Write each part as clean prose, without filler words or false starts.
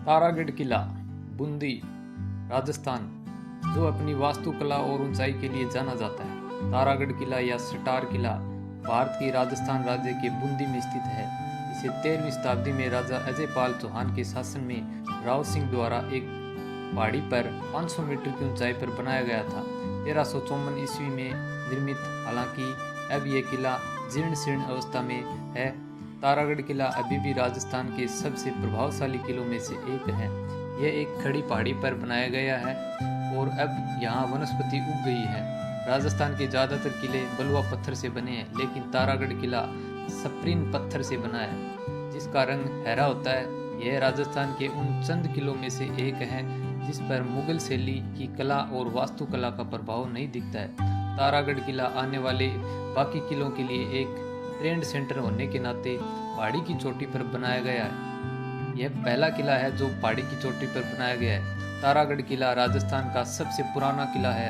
तारागढ़ किला बूंदी राजस्थान जो अपनी वास्तुकला और ऊंचाई के लिए जाना जाता है। तारागढ़ किला या स्टार किला भारत के राजस्थान राज्य के बूंदी में स्थित है। इसे 13वीं शताब्दी में राजा अजयपाल चौहान के शासन में राव सिंह द्वारा एक पहाड़ी पर 500 मीटर की ऊंचाई पर बनाया गया था। 1354 ईस्वी में निर्मित, हालांकि अब यह किला जीर्ण शीर्ण अवस्था में है। तारागढ़ किला अभी भी राजस्थान के सबसे प्रभावशाली किलों में से एक है। यह एक खड़ी पहाड़ी पर बनाया गया है और अब यहाँ वनस्पति उग गई है। राजस्थान के ज़्यादातर किले बलुआ पत्थर से बने हैं, लेकिन तारागढ़ किला सप्रीन पत्थर से बना है जिसका रंग हरा होता है। यह राजस्थान के उन चंद किलों में से एक है जिस पर मुगल शैली की कला और वास्तुकला का प्रभाव नहीं दिखता है। तारागढ़ किला आने वाले बाकी किलों के लिए एक ट्रेंड सेंटर होने के नाते पहाड़ी की चोटी पर बनाया गया है। यह पहला किला है जो पहाड़ी की चोटी पर बनाया गया है। तारागढ़ किला राजस्थान का सबसे पुराना किला है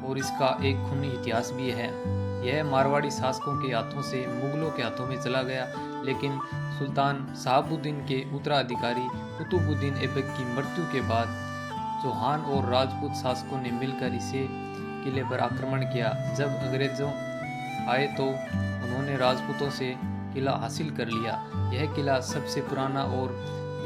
और इसका एक खूनी इतिहास भी है। यह मारवाड़ी शासकों के हाथों से मुगलों के हाथों में चला गया, लेकिन सुल्तान शहाबुद्दीन के उत्तराधिकारी कुतुबुद्दीन ऐबक की मृत्यु के बाद चौहान और राजपूत शासकों ने मिलकर इसे किले पर आक्रमण किया। जब अंग्रेजों आए तो उन्होंने राजपूतों से किला हासिल कर लिया। यह किला सबसे पुराना और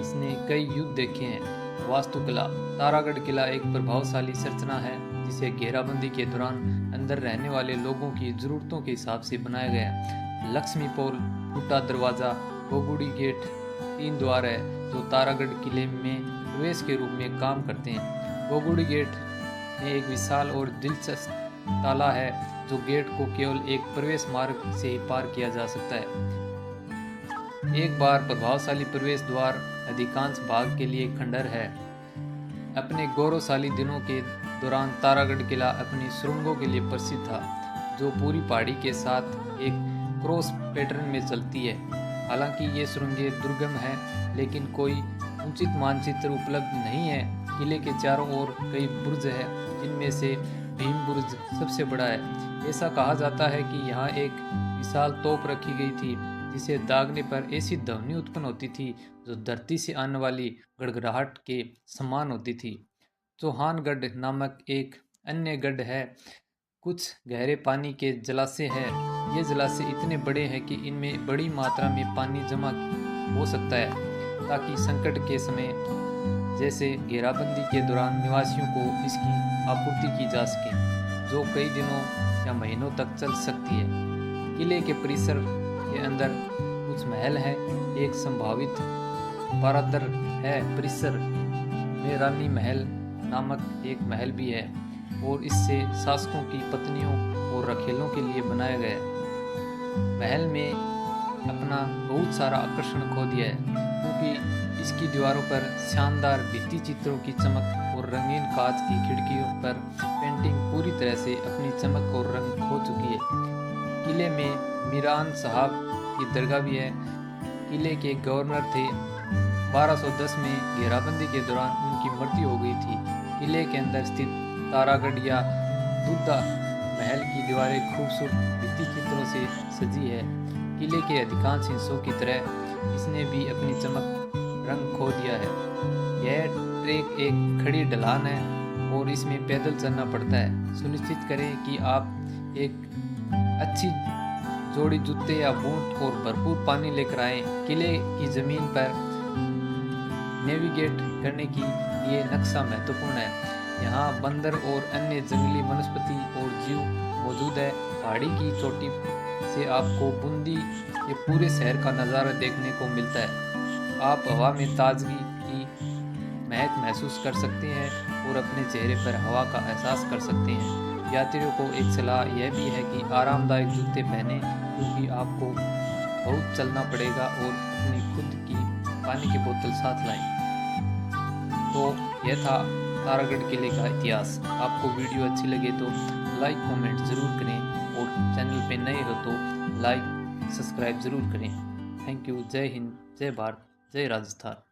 इसने कई युद्ध देखे हैं। वास्तुकला तारागढ़ किला एक प्रभावशाली संरचना है जिसे घेराबंदी के दौरान अंदर रहने वाले लोगों की जरूरतों के हिसाब से बनाया गया है। लक्ष्मी पोल, टूटा दरवाजा, गोगुड़ी गेट 3 द्वार है जो तारागढ़ किले में प्रवेश के रूप में काम करते हैं। गोगुड़ी गेट में एक विशाल और दिलचस्प ताला है जो गेट को केवल एक प्रवेश मार्ग से ही पार किया जा सकता है। एक बार प्रभावशाली प्रवेश द्वार अधिकांश भाग के लिए खंडहर है। अपने गौरवशाली दिनों के दौरान तारागढ़ किला अपनी सुरंगों के लिए प्रसिद्ध था जो पूरी पहाड़ी के साथ एक क्रॉस पैटर्न में चलती है। हालांकि ये सुरंगें दुर्गम है, लेकिन कोई उचित मानचित्र उपलब्ध नहीं है। किले के चारों ओर कई बुर्ज है जिनमें से भीम बुर्ज सबसे बड़ा है। ऐसा कहा जाता है कि यहाँ एक विशाल तोप रखी गई थी जिसे दागने पर ऐसी ध्वनि उत्पन्न होती थी जो धरती से आने वाली गड़गड़ाहट के समान होती थी। चौहानगढ़ नामक एक अन्य गढ़ है। कुछ गहरे पानी के जलाशय हैं। ये जलाशय इतने बड़े हैं कि इनमें बड़ी मात्रा में पानी जमा हो सकता है ताकि संकट के समय जैसे घेराबंदी के दौरान निवासियों को इसकी आपूर्ति की जा सके, जो कई दिनों या महीनों तक चल सकती है। किले के परिसर के अंदर कुछ महल है। एक संभावित बारादर है। परिसर में रानी महल नामक एक महल भी है और इससे शासकों की पत्नियों और रखेलों के लिए बनाया गया है। महल में अपना बहुत सारा आकर्षण खो दिया है क्योंकि इसकी दीवारों पर शानदार भित्ति चित्रों की चमक और रंगीन कांच की खिड़कियों पर पेंटिंग पूरी तरह से अपनी चमक और रंग खो चुकी है। किले में मीरान साहब की दरगाह भी है। किले के गवर्नर थे। 1210 में घेराबंदी के दौरान उनकी मृत्यु हो गई थी। किले के अंदर स्थित तारागढ़ या दुद्धा महल की दीवारें खूबसूरत भित्ति चित्रों से सजी है। किले के अधिकांश हिस्सों की तरह इसने भी अपनी चमक रंग खो दिया है। यह ट्रैक एक खड़ी ढलान है और इसमें पैदल चलना पड़ता है। सुनिश्चित करें कि आप एक अच्छी जोड़ी जूते या बूट और भरपूर पानी लेकर आएं। किले की जमीन पर नेविगेट करने के लिए नक्शा महत्वपूर्ण है। यहाँ बंदर और अन्य जंगली वनस्पति और जीव मौजूद है। पहाड़ी की चोटी से आपको बूंदी के पूरे शहर का नज़ारा देखने को मिलता है। आप हवा में ताजगी की महक महसूस कर सकते हैं और अपने चेहरे पर हवा का एहसास कर सकते हैं। यात्रियों को एक सलाह यह भी है कि आरामदायक जूते पहनें क्योंकि आपको बहुत चलना पड़ेगा और अपनी खुद की पानी की बोतल साथ लाएं। तो यह था तारागढ़ किले का इतिहास। आपको वीडियो अच्छी लगे तो लाइक कमेंट ज़रूर करें और चैनल पे नए हो तो लाइक सब्सक्राइब ज़रूर करें। Thank you. जय हिंद, जय भारत, जय राजस्थान।